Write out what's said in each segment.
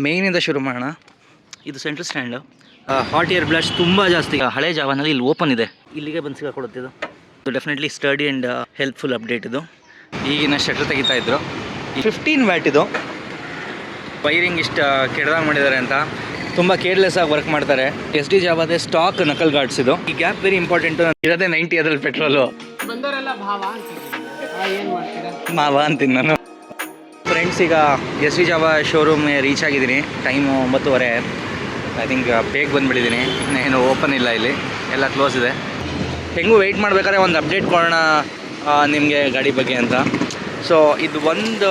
ಮೇಯ್ನಿಂದ ಶುರು ಮಾಡೋಣ. ಇದು central stand. Hot air blast ತುಂಬ ಜಾಸ್ತಿ. ಹಳೆ ಜಾವನಲ್ಲಿ ಇಲ್ಲಿ ಓಪನ್ ಇದೆ, ಇಲ್ಲಿಗೆ ಬಂದು ಸಿಗಾಕೊಡುತ್ತೆ ಇದು. Definitely study and helpful update ಇದು. ಈಗಿನ ಶಟರ್ ತೆಗಿತಾ ಇದ್ರು. 15 ವ್ಯಾಟ್ ಇದು. ವೈರಿಂಗ್ ಇಷ್ಟು ಕೆಡ್ದಾಗ ಮಾಡಿದ್ದಾರೆ ಅಂತ ತುಂಬ ಕೇರ್ಲೆಸ್ ಆಗಿ ವರ್ಕ್ ಮಾಡ್ತಾರೆ. SD ಜಾವಾದ ಸ್ಟಾಕ್ ನಕಲ್ ಗಾರ್ಡ್ಸ್ ಇದು. ಈ ಗ್ಯಾಪ್ ವೆರಿ ಇಂಪಾರ್ಟೆಂಟು. ಇರೋದೇ 90 ಅದರಲ್ಲಿ ಪೆಟ್ರೋಲು. ಮಾವ ಅಂತೀನಿ ನಾನು. ಫ್ರೆಂಡ್ಸ್, ಈಗ SD ಜಾವಾ ಶೋರೂಮ್ಗೆ ರೀಚ್ ಆಗಿದ್ದೀನಿ. ಟೈಮು 9:30. ಐ ಥಿಂಕ್ ಬೇಗ ಬಂದುಬಿಟ್ಟಿದ್ದೀನಿ. ಏನು ಓಪನ್ ಇಲ್ಲ, ಇಲ್ಲಿ ಎಲ್ಲ ಕ್ಲೋಸ್ ಇದೆ. ಹೆಂಗೂ ವೆಯ್ಟ್ ಮಾಡಬೇಕಾದ್ರೆ ಒಂದು ಅಪ್ಡೇಟ್ ಕೊಡೋಣ ನಿಮಗೆ ಗಾಡಿ ಬಗ್ಗೆ ಅಂತ. ಸೊ ಇದು ಒಂದು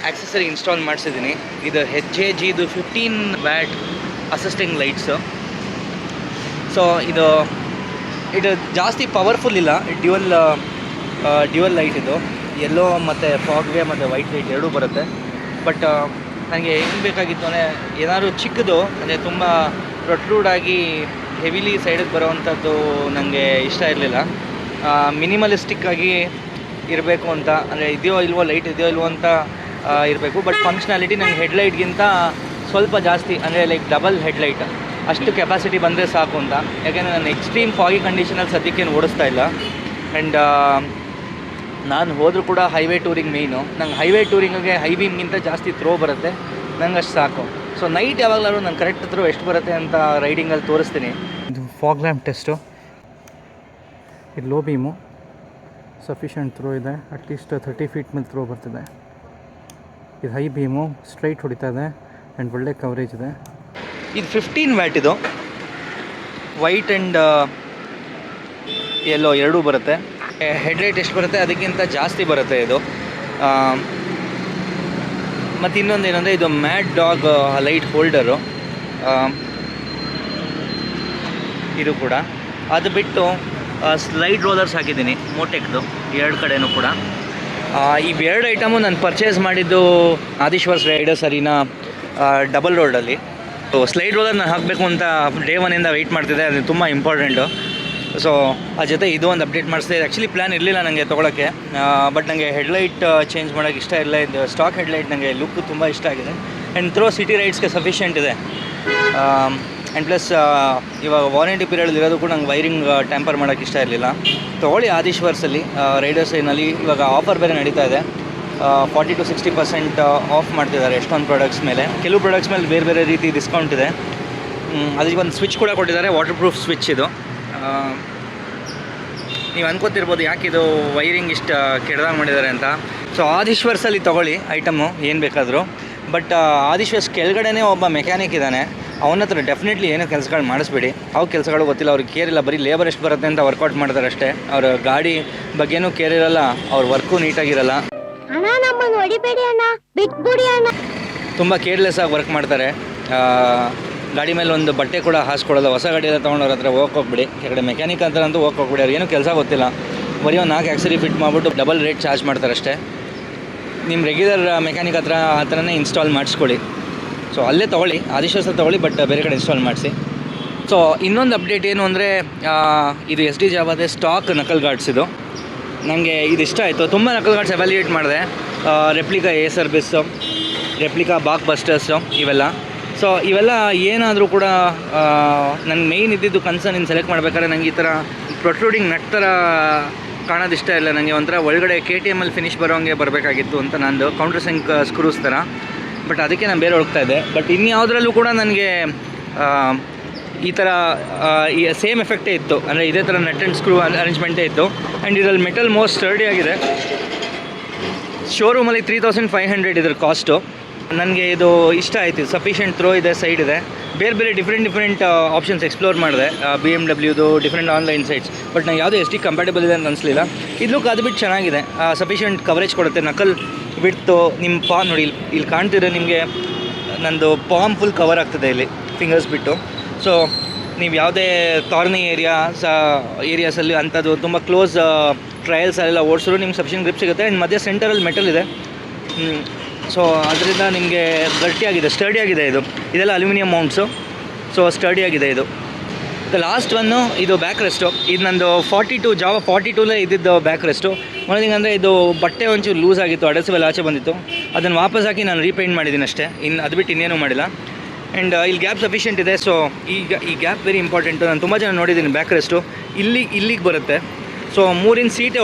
ಆಕ್ಸೆಸರಿ ಇನ್ಸ್ಟಾಲ್ ಮಾಡಿಸಿದ್ದೀನಿ. ಇದು HJGದು 15 ವ್ಯಾಟ್ ಅಸಿಸ್ಟಿಂಗ್ ಲೈಟ್ಸು. ಸೊ ಇದು ಜಾಸ್ತಿ ಪವರ್ಫುಲ್ ಇಲ್ಲ. ಡ್ಯುವಲ್ ಲೈಟ್ ಇದು. ಯೆಲ್ಲೋ ಮತ್ತು ಫಾಗ್ಗೆ ಮತ್ತು ವೈಟ್ ಲೈಟ್ ಎರಡೂ ಬರುತ್ತೆ. ಬಟ್ ನನಗೆ ಹೆಂಗೆ ಬೇಕಾಗಿತ್ತು ಅಂದರೆ ಏನಾದರೂ ಚಿಕ್ಕದು, ಅಂದರೆ ತುಂಬ ಪ್ರೊಟ್ರೂಡಾಗಿ ಹೆವಿಲಿ ಸೈಡಿಗೆ ಬರೋವಂಥದ್ದು ನನಗೆ ಇಷ್ಟ ಇರಲಿಲ್ಲ. ಮಿನಿಮಲಿಸ್ಟಿಕ್ಕಾಗಿ ಇರಬೇಕು ಅಂತ, ಅಂದರೆ ಇದೆಯೋ ಇಲ್ವೋ ಲೈಟ್ ಇದೆಯೋ ಇಲ್ವೋ ಅಂತ ಇರಬೇಕು. ಬಟ್ ಫಂಕ್ಷನಾಲಿಟಿ ನನಗೆ ಹೆಡ್ಲೈಟ್ಗಿಂತ ಸ್ವಲ್ಪ ಜಾಸ್ತಿ, ಅಂದರೆ ಲೈಕ್ ಡಬಲ್ ಹೆಡ್ಲೈಟ್ ಅಷ್ಟು ಕೆಪಾಸಿಟಿ ಬಂದರೆ ಸಾಕು ಅಂತ. ಯಾಕೆಂದರೆ ನಾನು ಎಕ್ಸ್ಟ್ರೀಮ್ ಫಾಗಿ ಕಂಡೀಷನಲ್ಲಿ ಸದ್ಯಕ್ಕೇನು ಓಡಿಸ್ತಾ ಇಲ್ಲ. ಆ್ಯಂಡ್ ನಾನು ಹೋದರೂ ಕೂಡ ಹೈವೇ ಟೂರಿಂಗ್ ಮೇಯ್ನು. ನಂಗೆ ಹೈವೇ ಟೂರಿಂಗಿಗೆ ಹೈ ಬೀಮ್ಗಿಂತ ಜಾಸ್ತಿ ಥ್ರೋ ಬರುತ್ತೆ, ನಂಗೆ ಅಷ್ಟು ಸಾಕು. ಸೊ ನೈಟ್ ಯಾವಾಗಲಾದ್ರೂ ನಾನು ಕರೆಕ್ಟ್ ಥ್ರೋ ಎಷ್ಟು ಬರುತ್ತೆ ಅಂತ ರೈಡಿಂಗಲ್ಲಿ ತೋರಿಸ್ತೀನಿ. ಇದು ಫಾಗ್ ಲ್ಯಾಂಪ್ ಟೆಸ್ಟು. ಇದು ಲೋ ಬೀಮು, ಸಫಿಷಿಯೆಂಟ್ ಥ್ರೋ ಇದೆ. ಅಟ್ಲೀಸ್ಟ್ 30 ಫೀಟ್ ಮೇಲೆ ಥ್ರೋ ಬರ್ತಿದೆ. ಇದು ಹೈ ಬೀಮು, ಸ್ಟ್ರೈಟ್ ಹೊಡಿತಾ ಇದೆ ಆ್ಯಂಡ್ ಒಳ್ಳೆ ಕವರೇಜ್ ಇದೆ. ಇದು 15 ವ್ಯಾಟ್ ಇದು. ವೈಟ್ ಆ್ಯಂಡ್ ಯೆಲ್ಲೋ ಎರಡೂ ಬರುತ್ತೆ. ಹೆಡ್ಲೈಟ್ ಎಷ್ಟು ಬರುತ್ತೆ ಅದಕ್ಕಿಂತ ಜಾಸ್ತಿ ಬರುತ್ತೆ ಇದು. ಮತ್ತು ಇನ್ನೊಂದು ಏನಂದರೆ ಇದು ಮ್ಯಾಡ್ ಡಾಗ್ ಲೈಟ್ ಹೋಲ್ಡರು ಇದು ಕೂಡ. ಅದು ಬಿಟ್ಟು ಸ್ಲೈಡ್ ರೋಲರ್ಸ್ ಹಾಕಿದ್ದೀನಿ ಮೋಟೆಕ್ದು 2 ಕಡೆನೂ ಕೂಡ. ಇವೆರಡು ಐಟಮು ನಾನು ಪರ್ಚೇಸ್ ಮಾಡಿದ್ದು ಆದಿಶ್ವರ್ಸ್ ರೈಡರ್ಸ್ ಅರಿನಾ ಡಬಲ್ ರೋಡಲ್ಲಿ. ಸ್ಲೈಡ್ ರೋಲರ್ ನಾನು ಹಾಕಬೇಕು ಅಂತ ಡೇ 1ಇಂದ ವೆಯ್ಟ್ ಮಾಡ್ತಿದ್ದೆ. ಅದು ತುಂಬ ಇಂಪಾರ್ಟೆಂಟು. ಸೊ ಆ ಜೊತೆ ಇದು ಒಂದು ಅಪ್ಡೇಟ್ ಮಾಡಿಸಿದೆ. ಆ್ಯಕ್ಚುಲಿ ಪ್ಲ್ಯಾನ್ ಇರಲಿಲ್ಲ ನನಗೆ ತೊಗೊಳಕ್ಕೆ. ಬಟ್ ನನಗೆ ಹೆಡ್ಲೈಟ್ ಚೇಂಜ್ ಮಾಡೋಕ್ಕೆ ಇಷ್ಟ ಇಲ್ಲ. ಇದು ಸ್ಟಾಕ್ ಹೆಡ್ಲೈಟ್ ನನಗೆ ಲುಕ್ ತುಂಬ ಇಷ್ಟ ಆಗಿದೆ. ಆ್ಯಂಡ್ ಥ್ರೋ ಸಿಟಿ ರೈಡ್ಸ್ಗೆ ಸಫಿಷಿಯೆಂಟ್ ಇದೆ. ಆ್ಯಂಡ್ ಪ್ಲಸ್ ಇವಾಗ ವಾರಂಟಿ ಪೀರಿಯಡಲ್ಲಿ ಇರೋದು ಕೂಡ ನಂಗೆ ವೈರಿಂಗ್ ಟ್ಯಾಂಪರ್ ಮಾಡೋಕ್ಕೆ ಇಷ್ಟ ಇರಲಿಲ್ಲ. ತೊಗೊಳ್ಳಿ ಆದಿಶ್ವರ್ಸಲ್ಲಿ ರೈಡರ್ಸ್ ಏನಲ್ಲಿ ಇವಾಗ ಆಫರ್ ಬೇರೆ ನಡೀತಾ ಇದೆ. 40 to 60% ಆಫ್ ಮಾಡ್ತಿದ್ದಾರೆ ಎಷ್ಟೊಂದು ಪ್ರಾಡಕ್ಟ್ಸ್ ಮೇಲೆ. ಕೆಲವು ಪ್ರಾಡಕ್ಟ್ಸ್ ಮೇಲೆ ಬೇರೆ ಬೇರೆ ರೀತಿ ಡಿಸ್ಕೌಂಟ್ ಇದೆ. ಅದಕ್ಕೆ ಒಂದು ಸ್ವಿಚ್ ಕೂಡ ಕೊಟ್ಟಿದ್ದಾರೆ, ವಾಟರ್ ಪ್ರೂಫ್ ಸ್ವಿಚ್ ಇದು. ನೀವು ಅನ್ಕೋತಿರ್ಬೋದು ಯಾಕಿದು ವೈರಿಂಗ್ ಇಷ್ಟು ಕೆಡ್ದಾಗ ಮಾಡಿದ್ದಾರೆ ಅಂತ. ಸೊ ಆದಿಶ್ವರ್ಸಲ್ಲಿ ತೊಗೊಳ್ಳಿ ಐಟಮು ಏನು ಬೇಕಾದರೂ. ಬಟ್ ಆದಿಶ್ವರ್ಸ್ ಕೆಳಗಡೆನೇ ಒಬ್ಬ ಮೆಕ್ಯಾನಿಕ್ ಇದ್ದಾನೆ. ಅವನ ಹತ್ರ ಡೆಫಿನೆಟ್ಲಿ ಏನೋ ಕೆಲಸಗಳು ಮಾಡಿಸ್ಬೇಡಿ. ಅವು ಕೆಲಸಗಳು ಗೊತ್ತಿಲ್ಲ, ಅವ್ರಿಗೆ ಕೇರ್ ಇಲ್ಲ. ಬರೀ ಲೇಬರ್ ಎಷ್ಟು ಬರುತ್ತೆ ಅಂತ ವರ್ಕೌಟ್ ಮಾಡ್ತಾರೆ ಅಷ್ಟೇ. ಅವ್ರ ಗಾಡಿ ಬಗ್ಗೆನೂ ಕೇರ್ ಇರಲ್ಲ, ಅವ್ರ ವರ್ಕು ನೀಟಾಗಿರಲ್ಲ. ತುಂಬ ಕೇರ್ಲೆಸ್ ಆಗಿ ವರ್ಕ್ ಮಾಡ್ತಾರೆ. ಗಾಡಿ ಮೇಲೆ ಒಂದು ಬಟ್ಟೆ ಕೂಡ ಹಾಸ್ಕೊಡೋಲ್ಲ. ಹೊಸ ಗಾಡಿ ಎಲ್ಲ ತೊಗೊಂಡವ್ರ ಹತ್ರ ಹೋಗ್ಬಿಡಿ. ಕೆಳಗಡೆ ಮೆಕ್ಯಾನಿಕ್ ಅಂತಂತೂ ಹೋಗ್ಬಿಡಿ. ಅವ್ರು ಏನೂ ಕೆಲಸ ಗೊತ್ತಿಲ್ಲ. ಬರೀ ಒಂದು 4 ಆಕ್ಸರಿ ಫಿಟ್ ಮಾಡಿಬಿಟ್ಟು ಡಬಲ್ ರೇಟ್ ಚಾರ್ಜ್ ಮಾಡ್ತಾರೆ ಅಷ್ಟೇ. ನಿಮ್ಮ ರೆಗ್ಯುಲರ್ ಮೆಕ್ಯಾನಿಕ್ ಹತ್ರ ಆ ಥರನೇ ಇನ್ಸ್ಟಾಲ್ ಮಾಡಿಸ್ಕೊಳ್ಳಿ. ಸೊ ಅಲ್ಲೇ ತೊಗೊಳ್ಳಿ, ಆದಿಶ್ವರ್ಸಲ್ಲಿ ತೊಗೊಳ್ಳಿ, ಬಟ್ ಬೇರೆ ಕಡೆ ಇನ್ಸ್ಟಾಲ್ ಮಾಡಿಸಿ. ಸೊ ಇನ್ನೊಂದು ಅಪ್ಡೇಟ್ ಏನು ಅಂದರೆ ಇದು SD ಜಾವಾದ ಸ್ಟಾಕ್ ನಕಲ್ ಗಾರ್ಡ್ಸ್ ಇದು. ನನಗೆ ಇದು ಇಷ್ಟ ಆಯಿತು. ತುಂಬ ನಕಲ್ ಗಾರ್ಡ್ಸ್ ಎವ್ಯಾಲ್ಯೂಯೇಟ್ ಮಾಡಿದೆ. ರೆಪ್ಲಿಕಾ ಎ ಸರ್ವಿಸ್ಸು, ರೆಪ್ಲಿಕಾ ಬಾಕ್ ಬಸ್ಟರ್ಸು ಇವೆಲ್ಲ. ಸೊ ಇವೆಲ್ಲ ಏನಾದರೂ ಕೂಡ ನನ್ನ ಮೇಯ್ನ್ ಇದ್ದಿದ್ದು ಕನ್ಸರ್ನ್ ಇನ್ನು ಸೆಲೆಕ್ಟ್ ಮಾಡಬೇಕಾದ್ರೆ ನನಗೆ ಈ ಥರ ಪ್ರೊಟ್ರೂಡಿಂಗ್ ನಟ್ ಥರ ಕಾಣೋದು ಇಷ್ಟ ಇಲ್ಲ. ನನಗೆ ಒಂಥರ ಒಳಗಡೆ KTMಲ್ಲಿ ಫಿನಿಶ್ ಬರೋಂಗೆ ಬರಬೇಕಾಗಿತ್ತು ಅಂತ ನಂದು ಕೌಂಟರ್ ಸಿಂಕ್ ಸ್ಕ್ರೂಸ್ ಥರ. ಬಟ್ ಅದಕ್ಕೆ ನಾನು ಬೇರೆ ಹೋಗ್ತಾ ಇದ್ದೆ. ಬಟ್ ಇನ್ಯಾವುದ್ರಲ್ಲೂ ಕೂಡ ನನಗೆ ಈ ಥರ ಸೇಮ್ ಎಫೆಕ್ಟೇ ಇತ್ತು. ಅಂದರೆ ಇದೇ ಥರ ನಟ್ ಆ್ಯಂಡ್ ಸ್ಕ್ರೂ ಅರೇಂಜ್ಮೆಂಟೇ ಇತ್ತು. ಆ್ಯಂಡ್ ಇದರಲ್ಲಿ ಮೆಟಲ್ ಮೋಸ್ಟ್ ಸ್ಟರ್ಡಿ ಆಗಿದೆ. ಶೋರೂಮಲ್ಲಿ 3500 ಇದ್ರ ಕಾಸ್ಟು. ನನಗೆ ಇದು ಇಷ್ಟ ಆಯಿತು. ಸಫಿಷಿಯೆಂಟ್ ಥ್ರೋ ಇದೆ, ಸೈಡ್ ಇದೆ. ಬೇರೆ ಬೇರೆ ಡಿಫ್ರೆಂಟ್ ಆಪ್ಷನ್ಸ್ ಎಕ್ಸ್ಪ್ಲೋರ್ ಮಾಡಿದೆ. BMWದು ಡಿಫ್ರೆಂಟ್ ಆನ್ಲೈನ್ ಸೈಟ್ಸ್. ಬಟ್ ನಂಗೆ ಯಾವುದೇ SD ಕಂಪ್ಯಾಟಬಲ್ ಇದೆ ಅಂತ ಅನಿಸ್ಲಿಲ್ಲ. ಇದು ಲುಕ್ ಅದು ಬಿಟ್ಟು ಚೆನ್ನಾಗಿದೆ. ಸಫಿಷಿಯೆಂಟ್ ಕವರೇಜ್ ಕೊಡುತ್ತೆ. ನಕಲ್ ಬಿಡ್ತು ನಿಮ್ಮ ಪಾಮ್ ನೋಡಿ, ಇಲ್ಲಿ ಕಾಣ್ತಿದ್ರೆ ನಿಮಗೆ ನಂದು ಪಾಮ್ ಫುಲ್ ಕವರ್ ಆಗ್ತದೆ ಇಲ್ಲಿ ಫಿಂಗರ್ಸ್ ಬಿಟ್ಟು. ಸೊ ನೀವು ಯಾವುದೇ ಕಾರ್ನಿ ಏರಿಯಾಸಲ್ಲಿ ಅಂಥದ್ದು ತುಂಬ ಕ್ಲೋಸ್ ಟ್ರಯಲ್ಸಲ್ಲೆಲ್ಲ ಓಡಿಸಿದ್ರು ನಿಮ್ಗೆ ಸಫಿಷಿಯೆಂಟ್ ಗ್ರಿಪ್ ಸಿಗುತ್ತೆ. ಆ್ಯಂಡ್ ಮಧ್ಯೆ ಸೆಂಟರಲ್ಲಿ ಮೆಟಲ್ ಇದೆ. ಸೊ ಅದರಿಂದ ನಿಮಗೆ ಗಟ್ಟಿಯಾಗಿದೆ, ಸ್ಟರ್ಡಿಯಾಗಿದೆ. ಇದೆಲ್ಲ ಅಲ್ಯೂಮಿನಿಯಂ ಮೌಂಟ್ಸು. ಸೊ ಸ್ಟರ್ಡಿಯಾಗಿದೆ ಇದು. ದ ಲಾಸ್ಟ್ ಒನ್ನು ಇದು ಬ್ಯಾಕ್ ರೆಸ್ಟು. ಇದು ನಂದು 42 ಜಾವಾ 42ಲೇ ಇದ್ದಿದ್ದು ಬ್ಯಾಕ್ ರೆಸ್ಟು. ಅಂದರೆ ಇದು ಬಟ್ಟೆ ಒಂಚೂರು ಲೂಸ್ ಆಗಿತ್ತು, ಅಡಸಿಬಲ್ ಆಚೆ ಬಂದಿತ್ತು. ಅದನ್ನು ವಾಪಸ್ ಹಾಕಿ ನಾನು ರೀಪೇಂಟ್ ಮಾಡಿದ್ದೀನಿ ಅಷ್ಟೇ, ಅದು ಬಿಟ್ಟು ಇನ್ನೇನು ಮಾಡಿಲ್ಲ. ಆ್ಯಂಡ್ ಇಲ್ಲಿ ಗ್ಯಾಪ್ ಸಫಿಷಿಯೆಂಟ್ ಇದೆ. ಸೊ ಈ ಗ್ಯಾಪ್ ವೆರಿ ಇಂಪಾರ್ಟೆಂಟು. ನಾನು ತುಂಬ ಜನ ನೋಡಿದ್ದೀನಿ ಬ್ಯಾಕ್ ರೆಸ್ಟು ಇಲ್ಲಿಗೆ ಬರುತ್ತೆ. ಸೊ 3 ಇಂಚ್ ಸೀಟೇ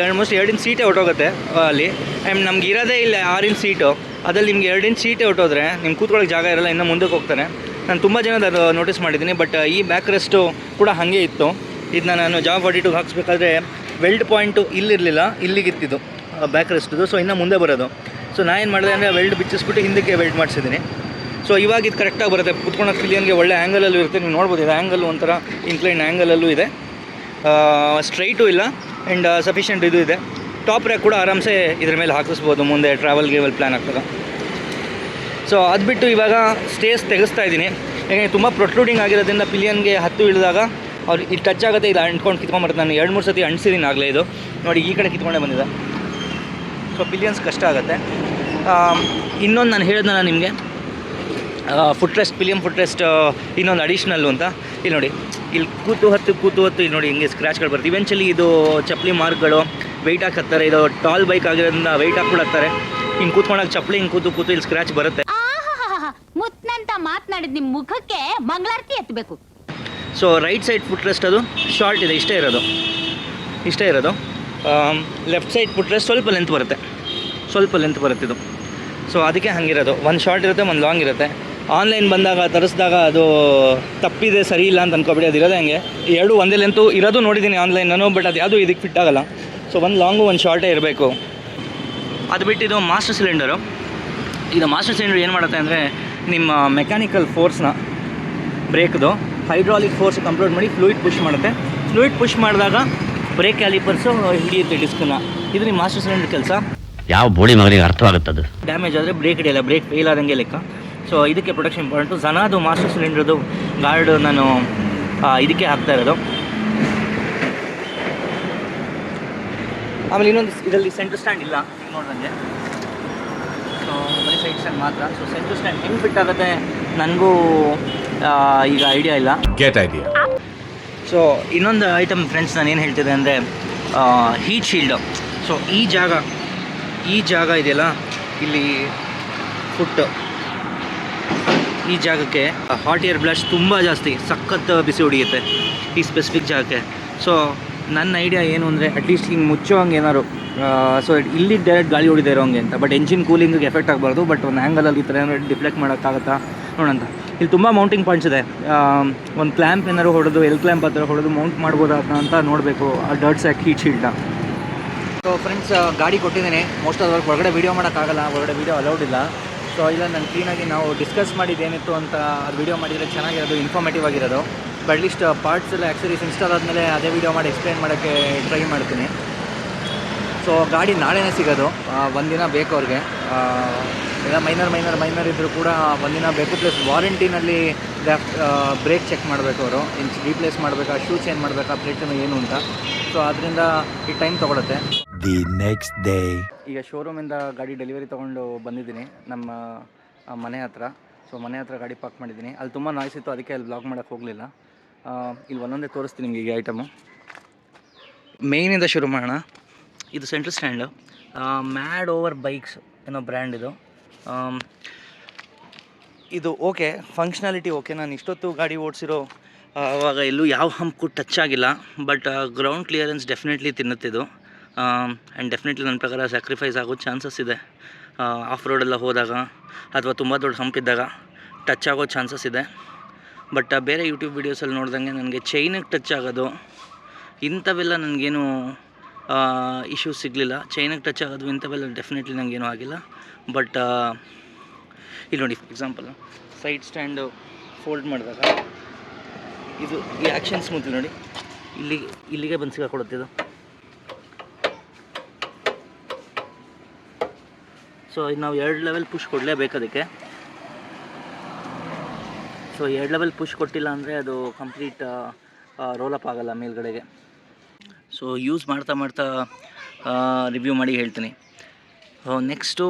ಆಲ್ಮೋಸ್ಟ್ 2 ಇಂಚ್ ಸೀಟೇ ಹೊಟ್ಟೋಗುತ್ತೆ ಅಲ್ಲಿ. ಆ್ಯಂಡ್ ನಮ್ಗೆ ಇರೋದೇ ಇಲ್ಲ 6 ಇಂಚ್ ಸೀಟು. ಅದ್ರಲ್ಲಿ ನಿಮ್ಗೆ 2 ಇಂಚ್ ಸೀಟೇ ಹೊಟ್ಟೋದ್ರೆ ನಿಮ್ಗೆ ಕೂತ್ಕೊಳ್ಳೋಕೆ ಜಾಗ ಇರೋಲ್ಲ, ಇನ್ನೂ ಮುಂದಕ್ಕೆ ಹೋಗ್ತಾರೆ. ನಾನು ತುಂಬ ಜನದ ನೋಟಿಸ್ ಮಾಡಿದ್ದೀನಿ. ಬಟ್ ಈ ಬ್ಯಾಕ್ ರೆಸ್ಟು ಕೂಡ ಹಾಗೆ ಇತ್ತು. ಇದನ್ನ ನಾನು ಜಾವಾ 42 ಹಾಕ್ಸ್ಬೇಕಾದ್ರೆ ವೆಲ್ಡ್ ಪಾಯಿಂಟು ಇಲ್ಲಿರಲಿಲ್ಲ, ಇಲ್ಲಿಗಿತ್ತಿದ್ದು ಬ್ಯಾಕ್ ರೆಸ್ಟದು. ಸೊ ಇನ್ನೂ ಮುಂದೆ ಬರೋದು. ಸೊ ನಾನು ಏನು ಮಾಡಿದೆ ಅಂದರೆ ವೆಲ್ಡ್ ಬಿಚ್ಚಿಸ್ಬಿಟ್ಟು ಹಿಂದಕ್ಕೆ ವೆಲ್ಡ್ ಮಾಡಿಸಿದ್ದೀನಿ. ಸೊ ಇವಾಗ ಇದು ಕರೆಕ್ಟಾಗಿ ಬರುತ್ತೆ. ಕುತ್ಕೊಳ್ಳೋಕೆ ಪಿಲಿಯನ್ಗೆ ಒಳ್ಳೆ ಆ್ಯಂಗಲಲ್ಲೂ ಇರುತ್ತೆ. ನೀವು ನೋಡ್ಬೋದು, ಇದು ಆ್ಯಂಗಲ್ ಒಂಥರ ಇನ್ಕ್ಲೈನ್ ಆ್ಯಂಗಲಲ್ಲೂ ಇದೆ, ಸ್ಟ್ರೈಟು ಇಲ್ಲ. ಆ್ಯಂಡ್ ಸಫಿಷಿಯೆಂಟ್ ಇದು ಇದೆ. ಟಾಪ್ ರ್ಯಾಕ್ ಕೂಡ ಆರಾಮ್ಸೆ ಇದ್ರ ಮೇಲೆ ಹಾಕಿಸ್ಬೋದು ಮುಂದೆ ಟ್ರಾವೆಲ್ ಗೇವಲ್ ಪ್ಲ್ಯಾನ್ ಆಗ್ತದೆ. ಸೊ ಅದು ಬಿಟ್ಟು ಇವಾಗ ಸ್ಟೇಸ್ ತೆಗೆಸ್ತಾ ಇದ್ದೀನಿ. ಯಾಕೆಂದರೆ ತುಂಬ ಪ್ರೊಟ್ರೂಡಿಂಗ್ ಆಗಿರೋದ್ರಿಂದ ಪಿಲಿಯನ್ಗೆ ಹತ್ತು ಇಳಿದಾಗ ಅವ್ರು ಇಲ್ಲಿ ಟಚ್ ಆಗುತ್ತೆ, ಇದು ಅಂಟ್ಕೊಂಡು ಕಿತ್ಕೊಂಬರುತ್ತೆ. ನಾನು 2-3 ಸತಿ ಅಂಟಿಸಿದ್ದೀನಿ ಆಗಲೇ. ಇದು ನೋಡಿ ಈ ಕಡೆ ಕಿತ್ಕೊಂಡೇ ಬಂದಿದೆ. ಸೊ ಪಿಲಿಯನ್ಸ್ ಕಷ್ಟ ಆಗುತ್ತೆ. ಇನ್ನೊಂದು ನಾನು ಹೇಳಿದ್ನಲ್ಲ ನಿಮಗೆ, ಫುಟ್ರೆಸ್ಟ್, ಪಿಲಿಯನ್ ಫುಟ್ರೆಸ್ಟ್ ಇನ್ನೊಂದು ಅಡಿಷ್ನಲ್ಲು ಅಂತ. ಇಲ್ಲಿ ನೋಡಿ, ಇಲ್ಲಿ ಕೂತು ಹತ್ತು ಇಲ್ಲಿ ನೋಡಿ ಹಿಂಗೆ ಸ್ಕ್ರ್ಯಾಚ್ಗಳು ಬರುತ್ತೆ. ಇವೆಂಚುಲಿ ಇದು ಚಪ್ಪಲಿ ಮಾರ್ಕ್ಗಳು ವೆಯ್ಟ್ ಹಾಕ್ತಾರೆ. ಇದು ಟಾಲ್ ಬೈಕ್ ಆಗಿರೋದ್ರಿಂದ ವೆಯ್ಟ್ ಹಾಕ್ಬಿಡತ್ತಾರೆ. ಹಿಂಗೆ ಕೂತ್ಕೊಂಡಾಗ ಚಪ್ಪಲಿ ಹಿಂಗೆ ಕೂತು ಇಲ್ಲಿ ಸ್ಕ್ರ್ಯಾಚ್ ಬರುತ್ತೆ. ಮುತ್ನಂತ ಮಾತನಾಡಿದ ನಿಮ್ಮ ಮುಖಕ್ಕೆ ಮಂಗಳಾರತಿ ಎತ್ತಬೇಕು. ಸೊ ರೈಟ್ ಸೈಡ್ ಫುಟ್ರೆಸ್ಟ್ ಅದು ಶಾರ್ಟ್ ಇದೆ, ಇಷ್ಟೇ ಇರೋದು. ಲೆಫ್ಟ್ ಸೈಡ್ ಫುಟ್ರೆಸ್ಟ್ ಸ್ವಲ್ಪ ಲೆಂತ್ ಬರುತ್ತೆ ಇದು. ಸೊ ಅದಕ್ಕೆ ಹಂಗಿರೋದು. ಒಂದು ಶಾರ್ಟ್ ಇರುತ್ತೆ, ಒಂದು ಲಾಂಗ್ ಇರುತ್ತೆ. ಆನ್ಲೈನ್ ಬಂದಾಗ ತರಿಸಿದಾಗ ಅದು ತಪ್ಪಿದೆ, ಸರಿ ಇಲ್ಲ ಅಂತ ಅನ್ಕೋಬೇಡಿ. ಅದು ಇರೋದೇ ಹಂಗೆ. ಎರಡು ಒಂದೇ ಲೆಂತು ಇರೋದು ನೋಡಿದ್ದೀನಿ ಆನ್ಲೈನ್ ನಾನು. ಬಟ್ ಅದು ಯಾವುದೂ ಇದಕ್ಕೆ ಫಿಟ್ ಆಗೋಲ್ಲ. ಸೊ ಒಂದು ಲಾಂಗು ಒಂದು ಶಾರ್ಟೇ ಇರಬೇಕು. ಅದು ಬಿಟ್ಟು ಇದು ಮಾಸ್ಟರ್ ಸಿಲಿಂಡರು. ಇದು ಮಾಸ್ಟರ್ ಸಿಲಿಂಡರ್ ಏನು ಮಾಡುತ್ತೆ ಅಂದರೆ ನಿಮ್ಮ ಮೆಕ್ಯಾನಿಕಲ್ ಫೋರ್ಸ್ನ, ಬ್ರೇಕ್ದು ಹೈಡ್ರಾಲಿಕ್ ಫೋರ್ಸ್ ಕಂಟ್ರೋಲ್ ಮಾಡಿ ಫ್ಲೂಯಿಡ್ ಪುಷ್ ಮಾಡುತ್ತೆ. ಫ್ಲೂಯಿಡ್ ಪುಷ್ ಮಾಡಿದಾಗ ಬ್ರೇಕ್ ಕ್ಯಾಲಿಪರ್ಸು ಹಿಡಿಯುತ್ತೆ ಡಿಸ್ಕನ್ನ. ಇದು ನಿಮ್ಮ ಮಾಸ್ಟರ್ ಸಿಲಿಂಡರ್ ಕೆಲಸ. ಯಾವ ಬೋಳಿ ಮಗನಿಗೆ ಅರ್ಥವಾಗುತ್ತದೆ. ಡ್ಯಾಮೇಜ್ ಆದರೆ ಬ್ರೇಕ್ ಹಿಡಿಯಲ್ಲ, ಬ್ರೇಕ್ ಫೇಲ್ ಆದಂಗೆ ಲೆಕ್ಕ. ಸೊ ಇದಕ್ಕೆ ಪ್ರೊಟೆಕ್ಷನ್ ಇಂಪಾರ್ಟೆಂಟು. ಜನಾದು ಮಾಸ್ಟರ್ ಸಿಲಿಂಡ್ರದು ಗಾರ್ಡ್ ನಾನು ಇದಕ್ಕೆ ಹಾಕ್ತಾ ಇರೋದು. ಆಮೇಲೆ ಇನ್ನೊಂದು ಇದರಲ್ಲಿ ಸೆಂಟ್ರ್ ಸ್ಟ್ಯಾಂಡ್ ಇಲ್ಲ ನೋಡ್ದಂಗೆ. ಸೊ ಬರೀ ಸೈಡ್ ಸ್ಟ್ಯಾಂಡ್ ಮಾತ್ರ. ಸೊ ಸೆಂಟ್ರ್ ಸ್ಟ್ಯಾಂಡ್ ಹೆಂಗೆ ಫಿಟ್ ಆಗುತ್ತೆ ನನಗೂ ಈಗ ಐಡಿಯಾ ಇಲ್ಲ. ಸೊ ಇನ್ನೊಂದು ಐಟಮ್ ಫ್ರೆಂಡ್ಸ್ ನಾನು ಏನು ಹೇಳ್ತಿದ್ದೆ ಅಂದರೆ ಹೀಟ್ ಶೀಲ್ಡು. ಸೊ ಈ ಜಾಗ ಇದೆಯಲ್ಲ ಇಲ್ಲಿ ಫುಟ್ಟು, ಈ ಜಾಗಕ್ಕೆ ಹಾಟ್ ಏರ್ ಬ್ಲಾಸ್ಟ್ ತುಂಬ ಜಾಸ್ತಿ, ಸಖತ್ ಬಿಸಿ ಹೊಡಿಯುತ್ತೆ ಈ ಸ್ಪೆಸಿಫಿಕ್ ಜಾಗಕ್ಕೆ. ಸೊ ನನ್ನ ಐಡಿಯಾ ಏನು ಅಂದರೆ ಅಟ್ಲೀಸ್ಟ್ ಹಿಂಗೆ ಮುಚ್ಚೋ ಹಂಗೆ ಏನಾದ್ರು, ಸೊ ಇಲ್ಲಿ ಡೈರೆಕ್ಟ್ ಗಾಳಿ ಹೊಡಿದೇ ಇರೋಂಗೆ ಅಂತ. ಬಟ್ ಎಂಜಿನ್ ಕೂಲಿಂಗಿಗೆ ಎಫೆಕ್ಟ್ ಆಗಬಾರ್ದು. ಬಟ್ ಒಂದು ಆ್ಯಂಗಲಲ್ಲಿ ಈ ಥರ ಏನಾದ್ರು ಡಿಫ್ಲೆಕ್ಟ್ ಮಾಡೋಕ್ಕಾಗತ್ತಾ ನೋಡೋಂತ. ಇಲ್ಲಿ ತುಂಬ ಮೌಂಟಿಂಗ್ ಪಾಯಿಂಟ್ಸ್ ಇದೆ. ಒಂದು ಕ್ಲ್ಯಾಂಪ್ ಏನಾದ್ರು ಹೊಡೆದು ಕ್ಲ್ಯಾಂಪ್ ಆ ಥರ ಹೊಡೆದು ಮೌಂಟ್ ಮಾಡ್ಬೋದಾ ಅಂತ ನೋಡಬೇಕು ಆ ಡರ್ಟ್ ಸ್ಯಾಕ್ ಹೀಟ್ ಶೀಲ್ಡ್ನ. ಸೊ ಫ್ರೆಂಡ್ಸ್ ಗಾಡಿ ಕೊಟ್ಟಿದ್ದೀನಿ. ಮೋಸ್ಟ್ ಆಫ್ ಹೊರಗಡೆ ವೀಡಿಯೋ ಮಾಡೋಕ್ಕಾಗಲ್ಲ, ಹೊರಗಡೆ ವೀಡಿಯೋ ಅಲೌಡ್ ಇಲ್ಲ. ಸೊ ಇಲ್ಲ ನಾನು ಕ್ಲೀನಾಗಿ ನಾವು ಡಿಸ್ಕಸ್ ಮಾಡಿದ್ದೇನಿತ್ತು ಅಂತ ಅದು ವೀಡಿಯೋ ಮಾಡಿದರೆ ಚೆನ್ನಾಗಿರೋದು, ಇನ್ಫಾರ್ಮೇಟಿವ್ ಆಗಿರೋದು. ಬಟ್ ಅಟ್ಲೀಸ್ಟ್ ಪಾರ್ಟ್ಸ್ ಎಲ್ಲ ಆಕ್ಸರೀಸ್ ಇನ್ಸ್ಟಾಲ್ ಆದಮೇಲೆ ಅದೇ ವೀಡಿಯೋ ಮಾಡಿ ಎಕ್ಸ್ಪ್ಲೈನ್ ಮಾಡೋಕ್ಕೆ ಟ್ರೈ ಮಾಡ್ತೀನಿ. ಸೊ ಗಾಡಿ ನಾಳೆನೇ ಸಿಗೋದು, ಒಂದಿನ ಬೇಕು ಅವ್ರಿಗೆ. ಎಲ್ಲ ಮೈನರ್ ಇದ್ದರೂ ಕೂಡ ಒಂದಿನ ಬೇಕು. ಪ್ಲಸ್ ವಾರಂಟಿನಲ್ಲಿ ಬ್ರೇಕ್ ಚೆಕ್ ಮಾಡಬೇಕು ಅವರು, ರೀಪ್ಲೇಸ್ ಮಾಡಬೇಕಾ, ಶೂ ಚೇಂಜ್ ಮಾಡಬೇಕಾ, ಪ್ಲೇಟನ್ನು ಏನು ಅಂತ. ಸೊ ಅದರಿಂದ ಈ ಟೈಮ್ ತೊಗೊಳುತ್ತೆ. ದಿ ನೆಕ್ಸ್ಟ್ ಡೇ ಈಗ ಶೋರೂಮಿಂದ ಗಾಡಿ ಡೆಲಿವರಿ ತೊಗೊಂಡು ಬಂದಿದ್ದೀನಿ ನಮ್ಮ ಮನೆ ಹತ್ರ. ಸೊ ಮನೆ ಹತ್ರ ಗಾಡಿ ಪಾರ್ಕ್ ಮಾಡಿದ್ದೀನಿ. ಅಲ್ಲಿ ತುಂಬ ನಾಯ್ಸ್ ಇತ್ತು, ಅದಕ್ಕೆ ಅಲ್ಲಿ ಬ್ಲಾಗ್ ಮಾಡೋಕ್ಕೆ ಹೋಗಲಿಲ್ಲ. ಇಲ್ಲಿ ಒಂದೊಂದೇ ತೋರಿಸ್ತೀನಿ ನಿಮಗೆ ಈಗ ಐಟಮು. ಮೇಯ್ನಿಂದ ಶುರು ಮಾಡೋಣ. ಇದು central stand, mad over bikes ಏನೋ ಬ್ರ್ಯಾಂಡ್ ಇದು. ಇದು ಓಕೆ, ಫಂಕ್ಷನಾಲಿಟಿ ಓಕೆ. ನಾನು ಇಷ್ಟೊತ್ತು ಗಾಡಿ ಓಡಿಸಿರೋ ಆವಾಗ ಎಲ್ಲೂ ಯಾವ ಹಂಪ್ಗೂ ಟಚ್ ಆಗಿಲ್ಲ. ಬಟ್ ಗ್ರೌಂಡ್ ಕ್ಲಿಯರೆನ್ಸ್ ಡೆಫಿನೆಟ್ಲಿ ತಿನ್ನುತ್ತಿದ್ದು. ಆ್ಯಂಡ್ ಡೆಫಿನೆಟ್ಲಿ ನನ್ನ ಪ್ರಕಾರ ಸ್ಯಾಕ್ರಿಫೈಸ್ ಆಗೋ ಚಾನ್ಸಸ್ ಇದೆ. ಆಫ್ ರೋಡೆಲ್ಲ ಹೋದಾಗ ಅಥವಾ ತುಂಬ ದೊಡ್ಡ ಹಂಪ್ ಇದ್ದಾಗ ಟಚ್ ಆಗೋ ಚಾನ್ಸಸ್ ಇದೆ. ಬಟ್ ಬೇರೆ ಯೂಟ್ಯೂಬ್ ವೀಡಿಯೋಸಲ್ಲಿ ನೋಡ್ದಂಗೆ ನನಗೆ ಚೈನಿಗೆ ಟಚ್ ಆಗೋದು ಇಂಥವೆಲ್ಲ ನನಗೇನು ಇಶ್ಯೂಸ್ ಸಿಗಲಿಲ್ಲ. ಚೈನಿಗೆ ಟಚ್ ಆಗೋದು ಇಂಥವೆಲ್ಲ ಡೆಫಿನೆಟ್ಲಿ ನನಗೇನು ಆಗಿಲ್ಲ. ಬಟ್ ಇಲ್ಲಿ ನೋಡಿ, for example side stand fold ಮಾಡಿದಾಗ ಇದು ಈ ಆ್ಯಕ್ಷನ್ ಸ್ಮೂತ್ ನೋಡಿ, ಇಲ್ಲಿಗೆ ಬಂದು ಸಿಗಾಕೊಡುತ್ತೆ ಇದು. ಸೊ ಇದು ನಾವು 2 ಲೆವೆಲ್ ಪುಷ್ ಕೊಡಲೇಬೇಕು ಅದಕ್ಕೆ. ಸೊ 2 ಲೆವೆಲ್ ಪುಷ್ ಕೊಟ್ಟಿಲ್ಲ ಅಂದರೆ ಅದು ಕಂಪ್ಲೀಟ್ ರೋಲಪ್ ಆಗೋಲ್ಲ ಮೇಲ್ಗಡೆಗೆ. ಸೊ ಯೂಸ್ ಮಾಡ್ತಾ ರಿವ್ಯೂ ಮಾಡಿ ಹೇಳ್ತೀನಿ. ನೆಕ್ಸ್ಟು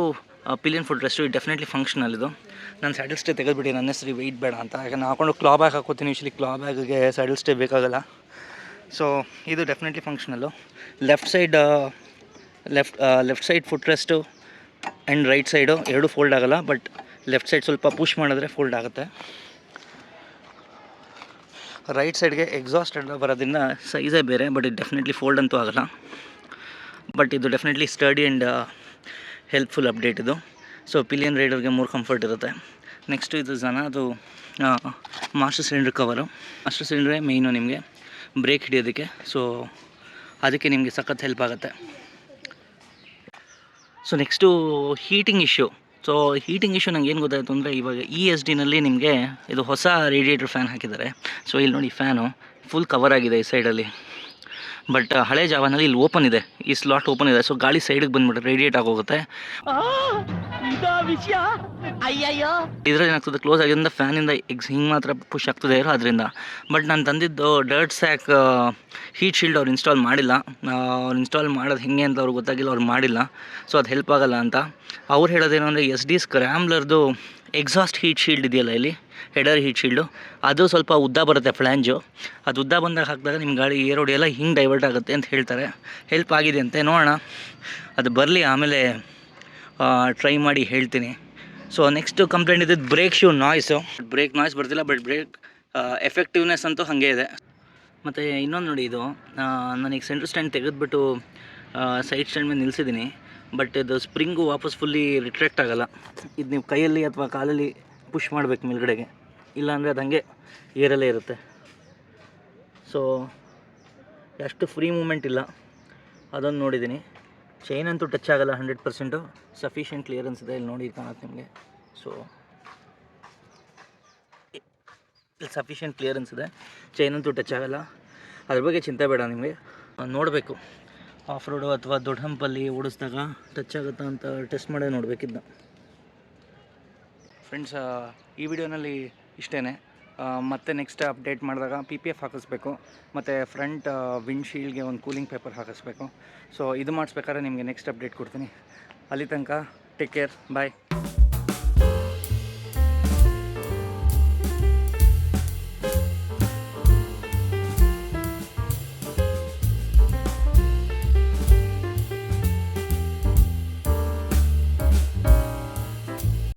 ಪಿಲಿಯನ್ ಫುಟ್ ರೆಸ್ಟು ಇದು ಡೆಫಿನೆಟ್ಲಿ ಫಂಕ್ಷನಲ್ ಇದು. ನಾನು ಸ್ಯಾಡಲ್ ಸ್ಟೇ ತೆಗೆದುಬಿಟ್ಟು ನನ್ನ ಹೆಸರು ವೆಯ್ಟ್ ಬೇಡ ಅಂತ, ಯಾಕಂದ್ರೆ ನಾನು ಹಾಕೊಂಡು ಕ್ಲಾ ಬ್ಯಾಗ್ ಹಾಕೋತೀನಿ. ಯೂಶ್ವಲಿ ಕ್ಲಾ ಬ್ಯಾಗಿಗೆ ಸ್ಯಾಡಲ್ ಸ್ಟೇ ಬೇಕಾಗಲ್ಲ. ಸೊ ಇದು definitely functional. Left side foot rest and right side ಎರಡೂ ಫೋಲ್ಡ್ ಆಗೋಲ್ಲ, ಬಟ್ ಲೆಫ್ಟ್ ಸೈಡ್ ಸ್ವಲ್ಪ ಪುಷ್ ಮಾಡಿದ್ರೆ ಫೋಲ್ಡ್ ಆಗುತ್ತೆ. ರೈಟ್ ಸೈಡ್ಗೆ ಎಕ್ಸಾಸ್ಟ್ ಎಲ್ಲ ಬರೋದ್ರಿಂದ ಸೈಜೇ ಬೇರೆ, ಬಟ್ ಇದು ಡೆಫಿನೆಟ್ಲಿ ಫೋಲ್ಡ್ ಅಂತೂ ಆಗೋಲ್ಲ. ಬಟ್ ಇದು definitely study and helpful update ಇದು. ಸೊ ಪಿಲಿಯನ್ ರೈಡರ್ಗೆ ಮೂರು ಕಂಫರ್ಟ್ ಇರುತ್ತೆ. ನೆಕ್ಸ್ಟು ಇದು ಅದು ಮಾಸ್ಟರ್ ಸಿಲಿಂಡ್ರ್ ಕವರು. ಮಾಸ್ಟರ್ ಸಿಲಿಂಡ್ರೇ ಮೇಯ್ನು ನಿಮಗೆ ಬ್ರೇಕ್ ಹಿಡಿಯೋದಕ್ಕೆ. ಸೊ ಅದಕ್ಕೆ ನಿಮಗೆ ಸಖತ್ ಹೆಲ್ಪ್ ಆಗುತ್ತೆ. So next heating issue. So heating issue ನಂಗೆ ಏನು ಗೊತ್ತಾಯಿತು ಅಂದರೆ, ಇವಾಗ ESDನಲ್ಲಿ ನಿಮಗೆ ಇದು ಹೊಸ ರೇಡಿಯೇಟರ್ ಫ್ಯಾನ್ ಹಾಕಿದ್ದಾರೆ. ಸೊ ಇಲ್ಲಿ ನೋಡಿ ಫ್ಯಾನು ಫುಲ್ ಕವರ್ ಆಗಿದೆ ಈ ಸೈಡಲ್ಲಿ. ಬಟ್ ಹಳೆ ಜಾವನಲ್ಲಿ ಇಲ್ಲಿ ಓಪನ್ ಇದೆ, ಈ ಸ್ಲಾಟ್ ಓಪನ್ ಇದೆ. ಸೊ ಗಾಳಿ ಸೈಡಿಗೆ ಬಂದುಬಿಟ್ಟು ರೇಡಿಯೇಟ್ ಆಗೋಗುತ್ತೆ. ಇದರಲ್ಲಿ ಏನಾಗ್ತದೆ, ಕ್ಲೋಸ್ ಆಗಿದ್ದರಿಂದ ಫ್ಯಾನಿಂದ ಹಿಂಗೆ ಮಾತ್ರ ಪುಷ್ ಆಗ್ತದೆ ಇರೋ ಅದರಿಂದ. ಬಟ್ ನಾನು ತಂದಿದ್ದು ಡರ್ಟ್ ಸ್ಯಾಕ್ ಹೀಟ್ ಶೀಲ್ಡ್ ಅವ್ರು ಇನ್ಸ್ಟಾಲ್ ಮಾಡಿಲ್ಲ. ಅವ್ರು ಇನ್ಸ್ಟಾಲ್ ಮಾಡೋದು ಹೇಗೆ ಅಂತ ಅವ್ರಿಗೆ ಗೊತ್ತಾಗಿಲ್ಲ, ಅವ್ರು ಮಾಡಿಲ್ಲ. ಸೊ ಅದು ಹೆಲ್ಪ್ ಆಗೋಲ್ಲ ಅಂತ ಅವ್ರು ಹೇಳೋದೇನು ಅಂದರೆ, SD ಸ್ಕ್ರ್ಯಾಮ್ಲರ್ದು ಎಕ್ಸಾಸ್ಟ್ ಹೀಟ್ ಶೀಲ್ಡ್ ಇದೆಯಲ್ಲ ಇಲ್ಲಿ, ಹೆಡರ್ ಹೀಟ್ ಶೀಲ್ಡು, ಅದು ಸ್ವಲ್ಪ ಉದ್ದ ಬರುತ್ತೆ ಫ್ಲ್ಯಾಂಜು. ಅದು ಉದ್ದ ಬಂದಾಗ ಹಾಕಿದಾಗ ನಿಮ್ಮ ಗಾಳಿ ಏರ್ ಹೊಡೆಯಲ್ಲ, ಹಿಂಗೆ ಡೈವರ್ಟ್ ಆಗುತ್ತೆ ಅಂತ ಹೇಳ್ತಾರೆ. ಹೆಲ್ಪ್ ಆಗಿದೆ ಅಂತೆ, ನೋಡೋಣ ಅದು ಬರಲಿ, ಆಮೇಲೆ ಟ್ರೈ ಮಾಡಿ ಹೇಳ್ತೀನಿ. ಸೊ ನೆಕ್ಸ್ಟು ಕಂಪ್ಲೇಂಟ್ ಇದ್ದಿದ್ದು brake shoe noise. Brake noise ಬರ್ತಿಲ್ಲ, ಬಟ್ ಬ್ರೇಕ್ ಎಫೆಕ್ಟಿವ್ನೆಸ್ ಅಂತೂ ಹಾಗೆ ಇದೆ. ಮತ್ತು ಇನ್ನೊಂದು ನೋಡಿ, ಇದು ನನಗೆ ಸೆಂಟ್ರ್ ಸ್ಟ್ಯಾಂಡ್ ತೆಗೆದುಬಿಟ್ಟು ಸೈಡ್ ಸ್ಟ್ಯಾಂಡ್ ಮೇಲೆ ನಿಲ್ಲಿಸಿದ್ದೀನಿ. ಬಟ್ ಇದು ಸ್ಪ್ರಿಂಗು ವಾಪಸ್ ಫುಲ್ಲಿ ರಿಟ್ರಾಕ್ಟ್ ಆಗೋಲ್ಲ. ಇದು ನೀವು ಕೈಯಲ್ಲಿ ಅಥವಾ ಕಾಲಲ್ಲಿ ಪುಷ್ ಮಾಡಬೇಕು ಮೇಲ್ಗಡೆಗೆ, ಇಲ್ಲಾಂದರೆ ಅದು ಹಾಗೆ ಏರಲ್ಲೇ ಇರುತ್ತೆ. ಸೊ ಎಷ್ಟು ಫ್ರೀ ಮೂಮೆಂಟ್ ಇಲ್ಲ ಅದೊಂದು ನೋಡಿದ್ದೀನಿ. ಚೈನ್ ಅಂತೂ ಟಚ್ ಆಗೋಲ್ಲ 100%. ಸಫಿಷಿಯೆಂಟ್ ಕ್ಲಿಯರೆನ್ಸ್ ಇದೆ, ಇಲ್ಲಿ ನೋಡಿ ಕಾಣುತ್ತೆ ನಿಮಗೆ. ಸೊ ಇಲ್ಲಿ ಸಫಿಷಿಯೆಂಟ್ ಕ್ಲಿಯರೆನ್ಸ್ ಇದೆ, ಚೈನ್ ಅಂತೂ ಟಚ್ ಆಗೋಲ್ಲ. ಅದ್ರ ಬಗ್ಗೆ ಚಿಂತೆ ಬೇಡ ನಿಮಗೆ. ನೋಡಬೇಕು ಆಫ್ ರೋಡು ಅಥವಾ ದೊಡ್ಡ ಹಂಪಲ್ಲಿ ಓಡಿಸಿದಾಗ ಟಚ್ ಆಗುತ್ತಾ ಅಂತ ಟೆಸ್ಟ್ ಮಾಡೇ ನೋಡಬೇಕಿದ್ದ. ಫ್ರೆಂಡ್ಸ್, ಈ ವಿಡಿಯೋನಲ್ಲಿ ಇಷ್ಟೇ. ಮತ್ತೆ ನೆಕ್ಸ್ಟ್ ಅಪ್ಡೇಟ್ ಮಾಡಿದಾಗ PPF ಹಾಕಿಸ್ಬೇಕು, ಮತ್ತು ಫ್ರಂಟ್ ವಿಂಡ್ಶೀಲ್ಡ್ಗೆ ಒಂದು ಕೂಲಿಂಗ್ ಪೇಪರ್ ಹಾಕಿಸ್ಬೇಕು. ಸೊ ಇದು ಮಾಡಿಸ್ಬೇಕಾದ್ರೆ ನಿಮಗೆ ನೆಕ್ಸ್ಟ್ ಅಪ್ಡೇಟ್ ಕೊಡ್ತೀನಿ. ಅಲ್ಲಿ ತನಕ ಟೇಕ್ ಕೇರ್, ಬಾಯ್.